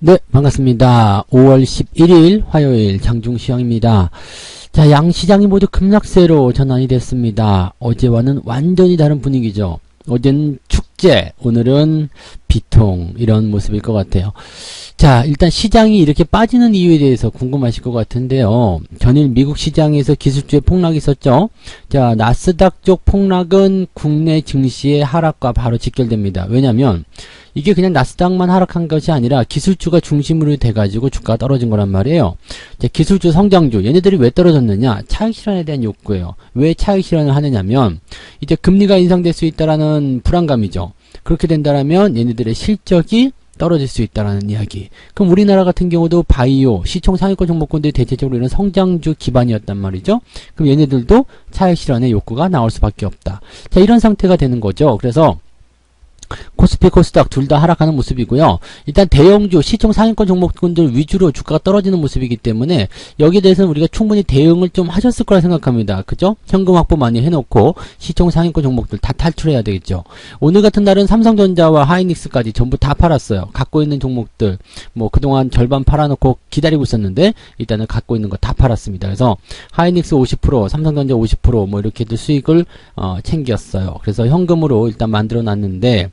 네, 반갑습니다. 5월 11일 화요일 장중시황입니다. 자, 양시장이 모두 급락세로 전환이 됐습니다. 어제와는 완전히 다른 분위기죠. 어제는 축제, 오늘은 비통, 이런 모습일 것 같아요. 자, 일단 시장이 이렇게 빠지는 이유에 대해서 궁금하실 것 같은데요. 전일 미국 시장에서 기술주의 폭락이 있었죠. 자, 나스닥 쪽 폭락은 국내 증시의 하락과 바로 직결됩니다. 왜냐면 이게 그냥 나스닥만 하락한 것이 아니라 기술주가 중심으로 돼가지고 주가가 떨어진 거란 말이에요. 자, 기술주, 성장주, 얘네들이 왜 떨어졌느냐? 차익 실현에 대한 욕구예요. 왜 차익 실현을 하느냐면 이제 금리가 인상될 수 있다라는 불안감이죠. 그렇게 된다라면 얘네들의 실적이 떨어질 수 있다라는 이야기. 그럼 우리나라 같은 경우도 바이오, 시총 상위권 종목군들이 대체적으로 이런 성장주 기반이었단 말이죠. 그럼 얘네들도 차익 실현의 욕구가 나올 수밖에 없다. 자, 이런 상태가 되는 거죠. 그래서 코스피, 코스닥 둘 다 하락하는 모습이고요. 일단 대형주, 시총 상위권 종목군들 위주로 주가가 떨어지는 모습이기 때문에 여기에 대해서는 우리가 충분히 대응을 좀 하셨을 거라 생각합니다. 그죠? 현금 확보 많이 해놓고 시총 상위권 종목들 다 탈출해야 되겠죠. 오늘 같은 날은 삼성전자와 하이닉스까지 전부 다 팔았어요. 갖고 있는 종목들 뭐 그동안 절반 팔아놓고 기다리고 있었는데 일단은 갖고 있는 거 다 팔았습니다. 그래서 하이닉스 50%, 삼성전자 50% 이렇게들 수익을 챙겼어요. 그래서 현금으로 일단 만들어 놨는데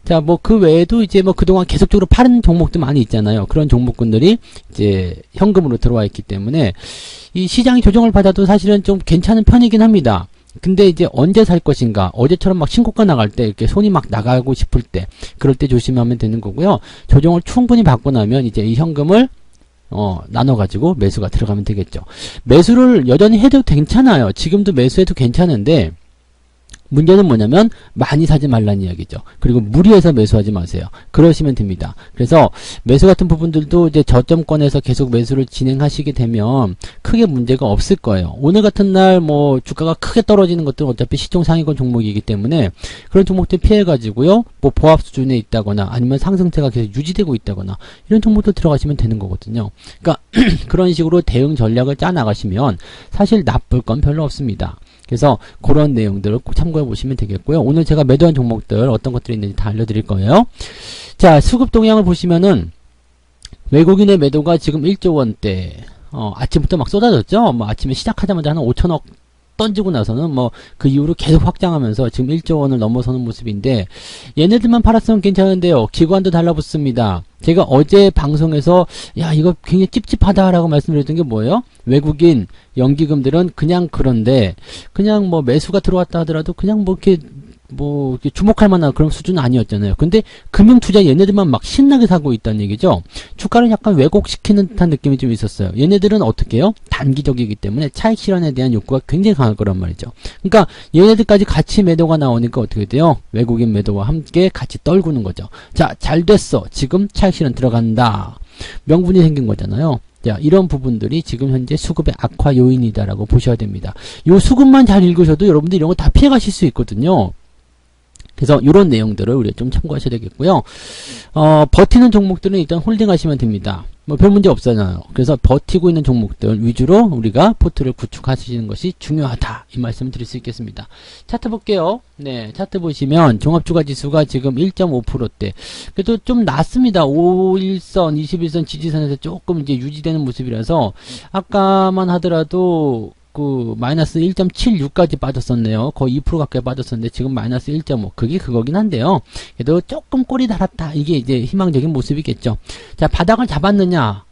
자, 뭐 그 외에도 이제 뭐 그동안 계속적으로 파는 종목도 많이 있잖아요. 그런 종목군들이 이제 현금으로 들어와 있기 때문에 이 시장이 조정을 받아도 사실은 좀 괜찮은 편이긴 합니다. 근데 이제 언제 살 것인가? 어제처럼 막 신고가 나갈 때 이렇게 손이 막 나가고 싶을 때 그럴 때 조심하면 되는 거고요. 조정을 충분히 받고 나면 이제 이 현금을 나눠가지고 매수가 들어가면 되겠죠. 매수를 여전히 해도 괜찮아요. 지금도 매수해도 괜찮은데 문제는 뭐냐면 많이 사지 말라는 이야기죠. 그리고 무리해서 매수하지 마세요. 그러시면 됩니다. 그래서 매수 같은 부분들도 이제 저점권에서 계속 매수를 진행하시게 되면 크게 문제가 없을 거예요. 오늘 같은 날 뭐 주가가 크게 떨어지는 것들은 어차피 시총 상위권 종목이기 때문에 그런 종목들 피해 가지고요. 뭐 보합 수준에 있다거나 아니면 상승세가 계속 유지되고 있다거나 이런 종목들 들어가시면 되는 거거든요. 그러니까 그런 식으로 대응 전략을 짜 나가시면 사실 나쁠 건 별로 없습니다. 그래서 그런 내용들을 꼭 참고해 보시면 되겠고요. 오늘 제가 매도한 종목들 어떤 것들이 있는지 다 알려드릴 거예요. 자, 수급 동향을 보시면은 외국인의 매도가 지금 1조 원대 아침부터 막 쏟아졌죠. 뭐 아침에 시작하자마자 한 5천억 던지고 나서는 뭐 그 이후로 계속 확장하면서 지금 1조 원을 넘어서는 모습인데 얘네들만 팔았으면 괜찮은데요. 기관도 달라붙습니다. 제가 어제 방송에서 야 이거 굉장히 찝찝하다라고 말씀드렸던 게 뭐예요? 외국인 연기금들은 그냥 그런데 그냥 뭐 매수가 들어왔다 하더라도 그냥 이렇게 주목할 만한 그런 수준은 아니었잖아요. 근데 금융투자 얘네들만 막 신나게 사고 있다는 얘기죠. 주가를 약간 왜곡시키는 듯한 느낌이 좀 있었어요. 얘네들은 어떻게 해요? 단기적이기 때문에 차익 실현에 대한 욕구가 굉장히 강할 거란 말이죠. 그러니까 얘네들까지 같이 매도가 나오니까 어떻게 돼요? 외국인 매도와 함께 같이 떨구는 거죠. 자, 잘 됐어. 지금 차익 실현 들어간다. 명분이 생긴 거잖아요. 자, 이런 부분들이 지금 현재 수급의 악화 요인이다라고 보셔야 됩니다. 요 수급만 잘 읽으셔도 여러분들 이런 거 다 피해 가실 수 있거든요. 그래서 이런 내용들을 우리가 좀 참고하셔야 되겠고요. 버티는 종목들은 일단 홀딩 하시면 됩니다. 뭐 별 문제 없잖아요. 그래서 버티고 있는 종목들 위주로 우리가 포트를 구축하시는 것이 중요하다. 이 말씀을 드릴 수 있겠습니다. 차트 볼게요. 네, 차트 보시면 종합주가지수가 지금 1.5%대. 그래도 좀 낮습니다. 5일선, 21선 지지선에서 조금 이제 유지되는 모습이라서 아까만 하더라도 그 마이너스 1.76까지 빠졌었네요. 거의 2% 가까이 빠졌었는데 지금 마이너스 1.5 그게 그거긴 한데요. 그래도 조금 꼬리 달았다. 이게 이제 희망적인 모습이겠죠. 자, 바닥을 잡았느냐?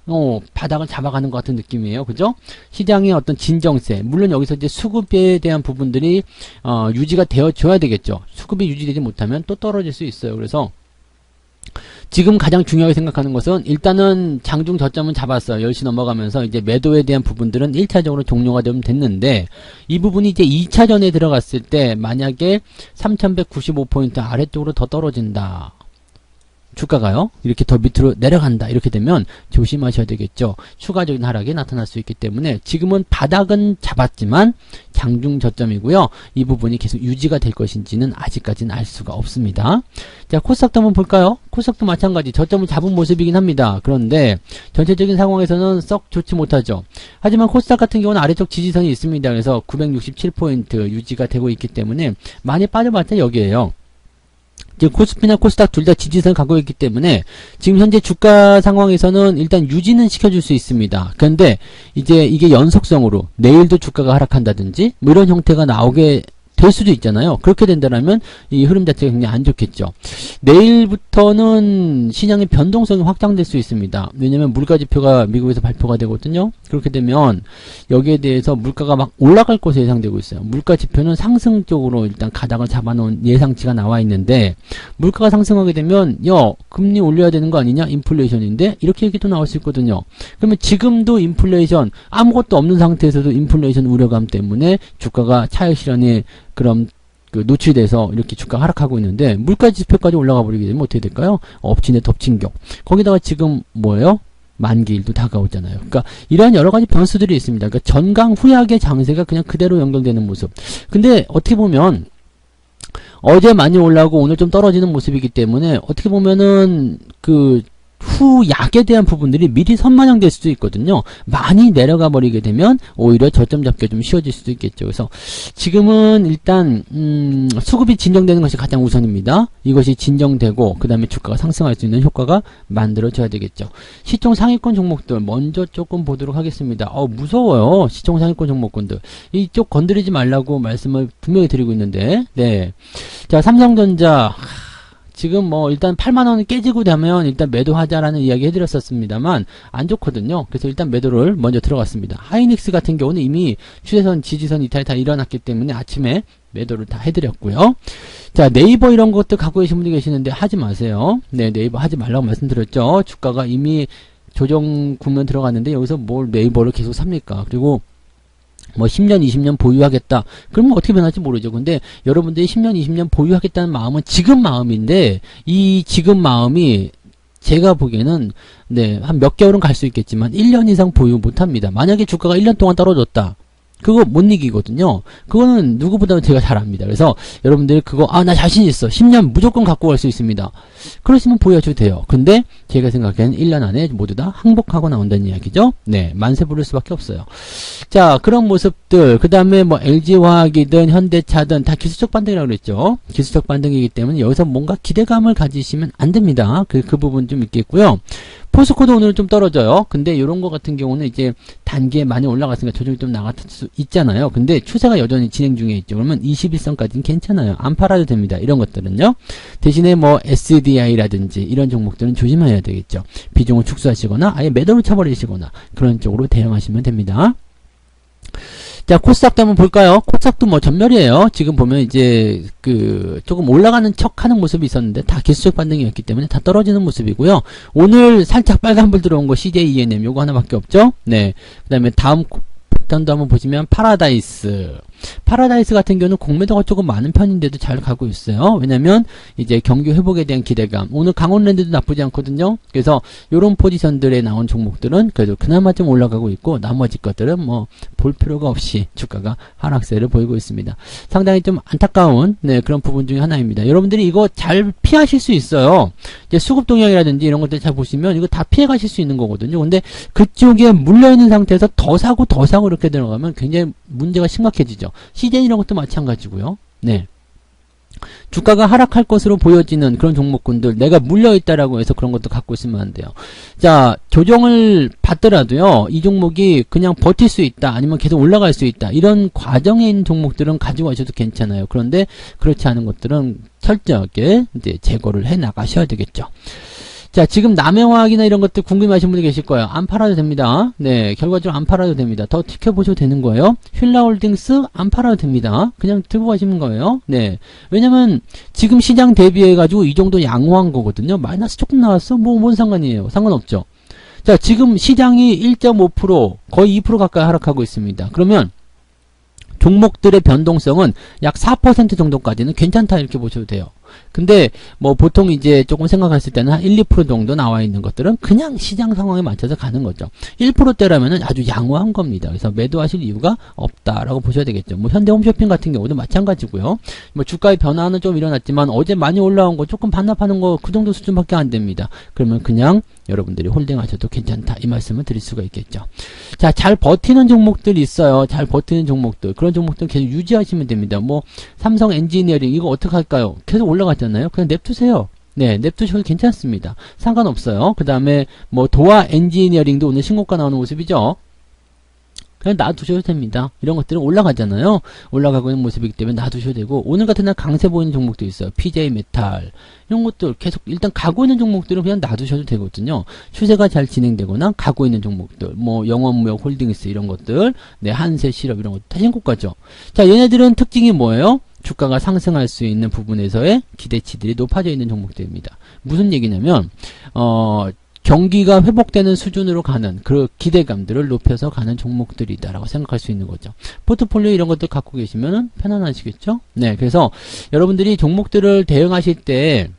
바닥을 잡아가는 것 같은 느낌이에요. 그죠? 시장의 어떤 진정세. 물론 여기서 이제 수급에 대한 부분들이 유지가 되어줘야 되겠죠. 수급이 유지되지 못하면 또 떨어질 수 있어요. 그래서 지금 가장 중요하게 생각하는 것은 일단은 장중 저점은 잡았어요. 10시 넘어가면서 이제 매도에 대한 부분들은 1차적으로 종료가 되면 됐는데 이 부분이 이제 2차전에 들어갔을 때 만약에 3195포인트 아래쪽으로 더 떨어진다. 주가가요. 이렇게 더 밑으로 내려간다. 이렇게 되면 조심하셔야 되겠죠. 추가적인 하락이 나타날 수 있기 때문에 지금은 바닥은 잡았지만 장중 저점이고요. 이 부분이 계속 유지가 될 것인지는 아직까지는 알 수가 없습니다. 자, 코스닥도 한번 볼까요? 코스닥도 마찬가지 저점을 잡은 모습이긴 합니다. 그런데 전체적인 상황에서는 썩 좋지 못하죠. 하지만 코스닥 같은 경우는 아래쪽 지지선이 있습니다. 그래서 967포인트 유지가 되고 있기 때문에 많이 빠져봤자 여기에요. 이제 코스피나 코스닥 둘 다 지지선을 갖고 있기 때문에 지금 현재 주가 상황에서는 일단 유지는 시켜줄 수 있습니다. 그런데 이제 이게 연속성으로 내일도 주가가 하락한다든지 뭐 이런 형태가 나오게 될 수도 있잖아요. 그렇게 된다면 이 흐름 자체가 굉장히 안 좋겠죠. 내일부터는 시장의 변동성이 확장될 수 있습니다. 왜냐면 물가지표가 미국에서 발표가 되거든요. 그렇게 되면 여기에 대해서 물가가 막 올라갈 것으로 예상되고 있어요. 물가지표는 상승 쪽으로 일단 가닥을 잡아놓은 예상치가 나와 있는데 물가가 상승하게 되면 금리 올려야 되는 거 아니냐? 인플레이션인데 이렇게 얘기도 나올 수 있거든요. 그러면 지금도 인플레이션 아무것도 없는 상태에서도 인플레이션 우려감 때문에 주가가 차익 실현에 그럼 노출돼서 이렇게 주가 하락하고 있는데 물가 지표까지 올라가 버리게 되면 어떻게 될까요? 엎친 데 덮친 격. 거기다가 지금 뭐예요? 만기일도 다가오잖아요. 그러니까 이러한 여러 가지 변수들이 있습니다. 그러니까 전강 후약의 장세가 그냥 그대로 연결되는 모습. 근데 어떻게 보면 어제 많이 올라오고 오늘 좀 떨어지는 모습이기 때문에 어떻게 보면은 후약에 대한 부분들이 미리 선반영될 수도 있거든요. 많이 내려가 버리게 되면 오히려 저점 잡기가 좀 쉬워질 수도 있겠죠. 그래서 지금은 일단 수급이 진정되는 것이 가장 우선입니다. 이것이 진정되고 그 다음에 주가가 상승할 수 있는 효과가 만들어져야 되겠죠. 시총 상위권 종목들 먼저 조금 보도록 하겠습니다. 무서워요. 시총 상위권 종목군들. 이쪽 건드리지 말라고 말씀을 분명히 드리고 있는데 네. 자, 삼성전자 지금 일단 8만원이 깨지고 되면 일단 매도하자라는 이야기 해드렸었습니다만 안 좋거든요. 그래서 일단 매도를 먼저 들어갔습니다. 하이닉스 같은 경우는 이미 추세선, 지지선 이탈이 다 일어났기 때문에 아침에 매도를 다 해드렸고요. 자, 네이버 이런 것들 갖고 계신 분들이 계시는데 하지 마세요. 네, 네이버 하지 말라고 말씀드렸죠. 주가가 이미 조정 국면 들어갔는데 여기서 뭘 네이버를 계속 삽니까? 그리고 10년, 20년 보유하겠다. 그러면 어떻게 변할지 모르죠. 근데 여러분들이 10년, 20년 보유하겠다는 마음은 지금 마음인데, 이 지금 마음이 제가 보기에는, 네, 한 몇 개월은 갈 수 있겠지만, 1년 이상 보유 못 합니다. 만약에 주가가 1년 동안 떨어졌다. 그거 못 이기거든요. 그거는 누구보다도 제가 잘 압니다. 그래서 여러분들 그거 나 자신 있어. 10년 무조건 갖고 갈 수 있습니다. 그러시면 보유하셔도 돼요. 근데 제가 생각에는 1년 안에 모두 다 항복하고 나온다는 이야기죠. 네, 만세 부를 수밖에 없어요. 자, 그런 모습들 그 다음에 LG화학이든 현대차든 다 기술적 반등이라고 그랬죠. 기술적 반등이기 때문에 여기서 뭔가 기대감을 가지시면 안 됩니다. 그 부분 좀 있겠고요. 포스코도 오늘은 좀 떨어져요. 근데 이런 거 같은 경우는 이제 단기에 많이 올라갔으니까 조정이 좀 나갈 수 있잖아요. 근데 추세가 여전히 진행 중에 있죠. 그러면 21선까지는 괜찮아요. 안 팔아도 됩니다. 이런 것들은요. 대신에 SDI라든지 이런 종목들은 조심해야 되겠죠. 비중을 축소하시거나 아예 매도를 쳐버리시거나 그런 쪽으로 대응하시면 됩니다. 자, 코스닥도 한번 볼까요? 코스닥도 전멸이에요. 지금 보면 이제 조금 올라가는 척 하는 모습이 있었는데 다 기술적 반등이었기 때문에 다 떨어지는 모습이고요. 오늘 살짝 빨간불 들어온 거 CJ ENM 요거 하나밖에 없죠? 네. 그 다음에 다음 패턴도 한번 보시면 파라다이스 같은 경우는 공매도가 조금 많은 편인데도 잘 가고 있어요. 왜냐면 이제 경기 회복에 대한 기대감. 오늘 강원랜드도 나쁘지 않거든요. 그래서 요런 포지션들에 나온 종목들은 그래도 그나마 좀 올라가고 있고 나머지 것들은 볼 필요가 없이 주가가 하락세를 보이고 있습니다. 상당히 좀 안타까운 그런 부분 중에 하나입니다. 여러분들이 이거 잘 피하실 수 있어요. 이제 수급 동향이라든지 이런 것들 잘 보시면 이거 다 피해 가실 수 있는 거거든요. 근데 그쪽에 물려있는 상태에서 더 사고 이렇게 들어가면 굉장히 문제가 심각해지죠. CJ 이런 것도 마찬가지고요. 네. 주가가 하락할 것으로 보여지는 그런 종목군들 내가 물려있다라고 해서 그런 것도 갖고 있으면 안 돼요. 자, 조정을 받더라도요. 이 종목이 그냥 버틸 수 있다. 아니면 계속 올라갈 수 있다. 이런 과정에 있는 종목들은 가지고 가셔도 괜찮아요. 그런데 그렇지 않은 것들은 철저하게 이제 제거를 해 나가셔야 되겠죠. 자, 지금 남해화학이나 이런 것들 궁금해하시는 분이 계실 거예요. 안 팔아도 됩니다. 네, 결과적으로 안 팔아도 됩니다. 더 지켜보셔도 되는 거예요. 휠라홀딩스 안 팔아도 됩니다. 그냥 들고 가시는 거예요. 네, 왜냐면 지금 시장 대비해가지고 이 정도 양호한 거거든요. 마이너스 조금 나왔어? 뭔 상관이에요. 상관없죠. 자, 지금 시장이 1.5% 거의 2% 가까이 하락하고 있습니다. 그러면 종목들의 변동성은 약 4% 정도까지는 괜찮다 이렇게 보셔도 돼요. 근데 보통 이제 조금 생각했을 때는 한 1, 2% 정도 나와 있는 것들은 그냥 시장 상황에 맞춰서 가는 거죠. 1%대라면은 아주 양호한 겁니다. 그래서 매도하실 이유가 없다라고 보셔야 되겠죠. 현대홈쇼핑 같은 경우도 마찬가지고요. 주가의 변화는 좀 일어났지만 어제 많이 올라온 거 조금 반납하는 거 그 정도 수준밖에 안 됩니다. 그러면 그냥 여러분들이 홀딩하셔도 괜찮다. 이 말씀을 드릴 수가 있겠죠. 자, 잘 버티는 종목들이 있어요. 잘 버티는 종목들. 그런 종목들 계속 유지하시면 됩니다. 뭐 삼성 엔지니어링 이거 어떻게 할까요? 계속 올라갔잖아요. 그냥 냅두세요. 네, 냅두셔도 괜찮습니다. 상관없어요. 그 다음에 뭐 도화 엔지니어링도 오늘 신고가 나오는 모습이죠. 그냥 놔두셔도 됩니다. 이런 것들은 올라가잖아요. 올라가고 있는 모습이기 때문에 놔두셔도 되고, 오늘 같은 날 강세 보이는 종목도 있어요. PJ 메탈 이런 것들 계속 일단 가고 있는 종목들은 그냥 놔두셔도 되거든요. 추세가 잘 진행되거나 가고 있는 종목들, 뭐 영원무역 홀딩스 이런 것들, 네, 한세 실업 이런 것들 다 신고가죠. 자, 얘네들은 특징이 뭐예요? 주가가 상승할 수 있는 부분에서의 기대치들이 높아져 있는 종목들입니다. 무슨 얘기냐면 경기가 회복되는 수준으로 가는 그 기대감들을 높여서 가는 종목들이다라고 생각할 수 있는 거죠. 포트폴리오 이런 것들 갖고 계시면 편안하시겠죠? 네, 그래서 여러분들이 종목들을 대응하실 때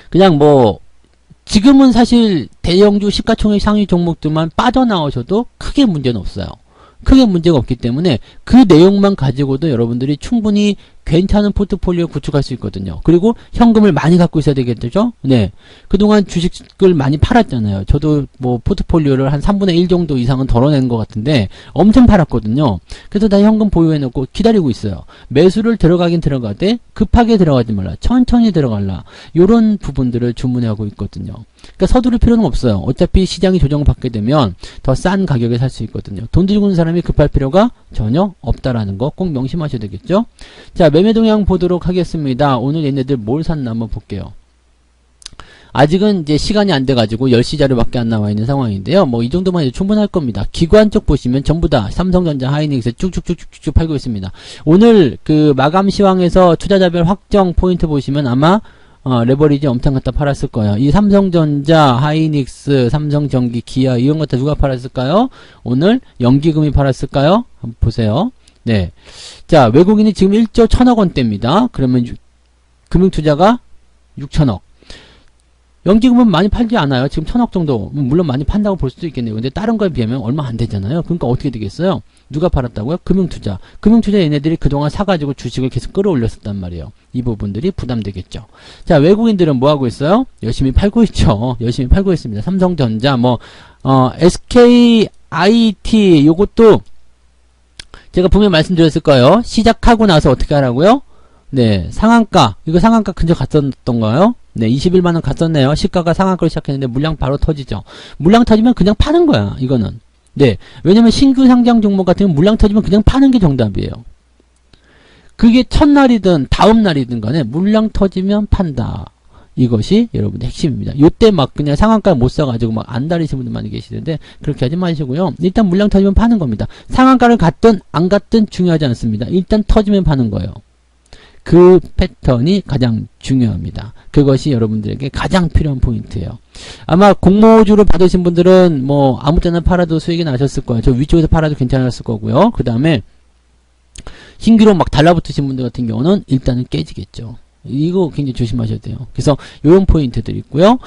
그냥 뭐 지금은 사실 대형주 시가총액 상위 종목들만 빠져나오셔도 크게 문제는 없어요. 크게 문제가 없기 때문에 그 내용만 가지고도 여러분들이 충분히 괜찮은 포트폴리오 구축할 수 있거든요. 그리고 현금을 많이 갖고 있어야 되겠죠? 네. 그동안 주식을 많이 팔았잖아요. 저도 뭐 포트폴리오를 한 3분의 1 정도 이상은 덜어낸 것 같은데 엄청 팔았거든요. 그래서 다 현금 보유해놓고 기다리고 있어요. 매수를 들어가긴 들어가되 급하게 들어가지 말라. 천천히 들어갈라. 요런 부분들을 주문하고 있거든요. 그러니까 서두를 필요는 없어요. 어차피 시장이 조정을 받게 되면 더 싼 가격에 살 수 있거든요. 돈 들고 있는 사람이 급할 필요가 전혀 없다라는 거 꼭 명심하셔야 되겠죠? 자, 매매 동향 보도록 하겠습니다. 오늘 얘네들 뭘 샀나 한번 볼게요. 아직은 이제 시간이 안 돼가지고 10시 자료밖에 안 나와 있는 상황인데요. 뭐 이 정도만 해도 충분할 겁니다. 기관 쪽 보시면 전부 다 삼성전자, 하이닉스 쭉쭉쭉쭉 팔고 있습니다. 오늘 그 마감 시황에서 투자자별 확정 포인트 보시면 아마 레버리지 엄청 갖다 팔았을 거예요. 이 삼성전자, 하이닉스, 삼성전기, 기아 이런 것들 누가 팔았을까요? 오늘 연기금이 팔았을까요? 한번 보세요. 네. 자, 외국인이 지금 1조 1000억 원대입니다. 그러면 금융투자가 6천억. 연기금은 많이 팔지 않아요. 지금 1000억 정도. 물론 많이 판다고 볼 수도 있겠네요. 근데 다른 거에 비하면 얼마 안 되잖아요. 그러니까 어떻게 되겠어요? 누가 팔았다고요? 금융투자. 금융투자 얘네들이 그동안 사가지고 주식을 계속 끌어올렸었단 말이에요. 이 부분들이 부담되겠죠. 자, 외국인들은 뭐 하고 있어요? 열심히 팔고 있죠. 열심히 팔고 있습니다. 삼성전자, SKIT, 요것도 제가 분명히 말씀드렸을 거예요. 시작하고 나서 어떻게 하라고요? 네, 상한가. 이거 상한가 근처 갔었던가요? 네, 21만원 갔었네요. 시가가 상한가로 시작했는데 물량 바로 터지죠. 물량 터지면 그냥 파는 거야, 이거는. 네, 왜냐면 신규 상장 종목 같은 경우는 물량 터지면 그냥 파는 게 정답이에요. 그게 첫날이든 다음날이든 간에 물량 터지면 판다. 이것이 여러분의 핵심입니다. 요때 막 그냥 상한가 못 사가지고 막 안달리시는 분들 많이 계시는데 그렇게 하지 마시고요. 일단 물량 터지면 파는 겁니다. 상한가를 갔든 안 갔든 중요하지 않습니다. 일단 터지면 파는 거예요. 그 패턴이 가장 중요합니다. 그것이 여러분들에게 가장 필요한 포인트예요. 아마 공모주를 받으신 분들은 뭐 아무 때나 팔아도 수익이 나셨을 거예요. 저 위쪽에서 팔아도 괜찮았을 거고요. 그 다음에 신규로 막 달라붙으신 분들 같은 경우는 일단은 깨지겠죠. 이거 굉장히 조심하셔야 돼요. 그래서 요런 포인트들이 있고요.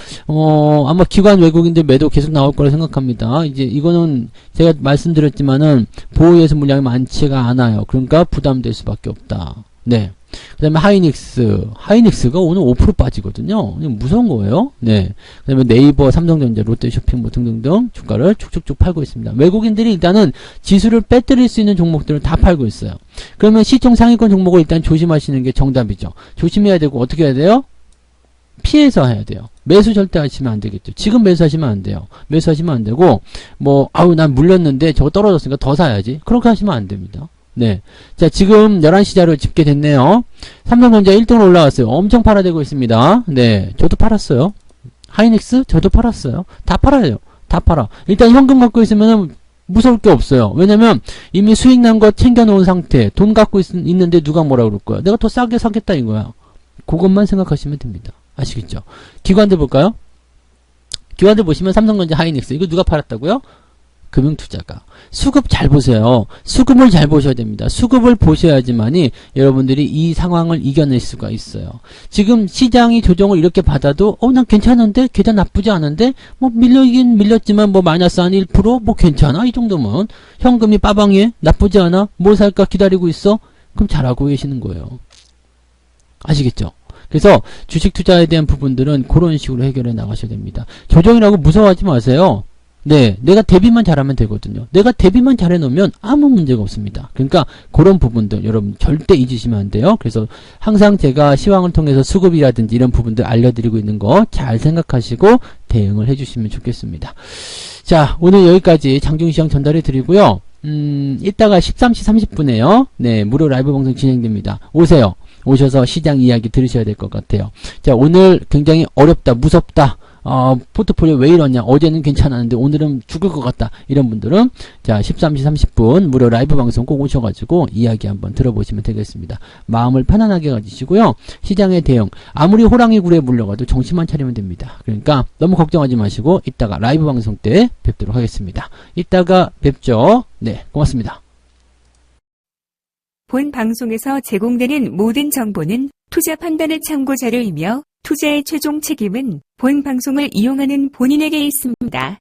아마 기관 외국인들 매도 계속 나올 거라 생각합니다. 이제 이거는 제가 말씀드렸지만은 보호예수 물량이 많지가 않아요. 그러니까 부담될 수밖에 없다. 네. 그 다음에 하이닉스가 오늘 5% 빠지거든요. 무서운 거예요. 네. 그 다음에 네이버, 삼성전자, 롯데쇼핑 뭐 등등등 주가를 쭉쭉쭉 팔고 있습니다. 외국인들이 일단은 지수를 빼뜨릴 수 있는 종목들을 다 팔고 있어요. 그러면 시총 상위권 종목을 일단 조심하시는 게 정답이죠. 조심해야 되고 어떻게 해야 돼요? 피해서 해야 돼요. 매수 절대 하시면 안 되겠죠. 지금 매수하시면 안 돼요. 매수하시면 안 되고 난 물렸는데 저거 떨어졌으니까 더 사야지. 그렇게 하시면 안 됩니다. 네. 자, 지금 11시 자료 집계됐네요. 삼성전자 1등으로 올라왔어요. 엄청 팔아대고 있습니다. 네. 저도 팔았어요. 하이닉스? 저도 팔았어요. 다 팔아요. 다 팔아. 일단 현금 갖고 있으면 무서울 게 없어요. 왜냐면 이미 수익 난 거 챙겨놓은 상태. 돈 갖고 있는데 누가 뭐라 그럴 거야. 내가 더 싸게 사겠다 이거야. 그것만 생각하시면 됩니다. 아시겠죠? 기관들 볼까요? 기관들 보시면 삼성전자, 하이닉스. 이거 누가 팔았다고요? 금융투자가. 수급 잘 보세요. 수급을 잘 보셔야 됩니다. 수급을 보셔야지만이 여러분들이 이 상황을 이겨낼 수가 있어요. 지금 시장이 조정을 이렇게 받아도 난 괜찮은데? 계단 나쁘지 않은데? 밀리긴 밀렸지만 마이너스 한 1%? 괜찮아? 이 정도면 현금이 빠방해? 나쁘지 않아? 뭘 살까 기다리고 있어? 그럼 잘하고 계시는 거예요. 아시겠죠? 그래서 주식 투자에 대한 부분들은 그런 식으로 해결해 나가셔야 됩니다. 조정이라고 무서워하지 마세요. 네, 내가 대비만 잘하면 되거든요. 내가 대비만 잘해 놓으면 아무 문제가 없습니다. 그러니까 그런 부분들 여러분 절대 잊으시면 안 돼요. 그래서 항상 제가 시황을 통해서 수급이라든지 이런 부분들 알려드리고 있는 거 잘 생각하시고 대응을 해주시면 좋겠습니다. 자, 오늘 여기까지 장중시황 전달해 드리고요. 이따가 13시 30분에요. 네, 무료 라이브 방송 진행됩니다. 오세요. 오셔서 시장 이야기 들으셔야 될 것 같아요. 자, 오늘 굉장히 어렵다, 무섭다. 포트폴리오 왜 이러냐. 어제는 괜찮았는데 오늘은 죽을 것 같다. 이런 분들은 자 13시 30분 무료 라이브 방송 꼭 오셔가지고 이야기 한번 들어보시면 되겠습니다. 마음을 편안하게 가지시고요. 시장의 대응 아무리 호랑이 굴에 물려가도 정신만 차리면 됩니다. 그러니까 너무 걱정하지 마시고 이따가 라이브 방송 때 뵙도록 하겠습니다. 이따가 뵙죠. 네, 고맙습니다. 본 방송에서 제공되는 모든 정보는 투자 판단의 참고 자료이며 투자의 최종 책임은 본 방송을 이용하는 본인에게 있습니다.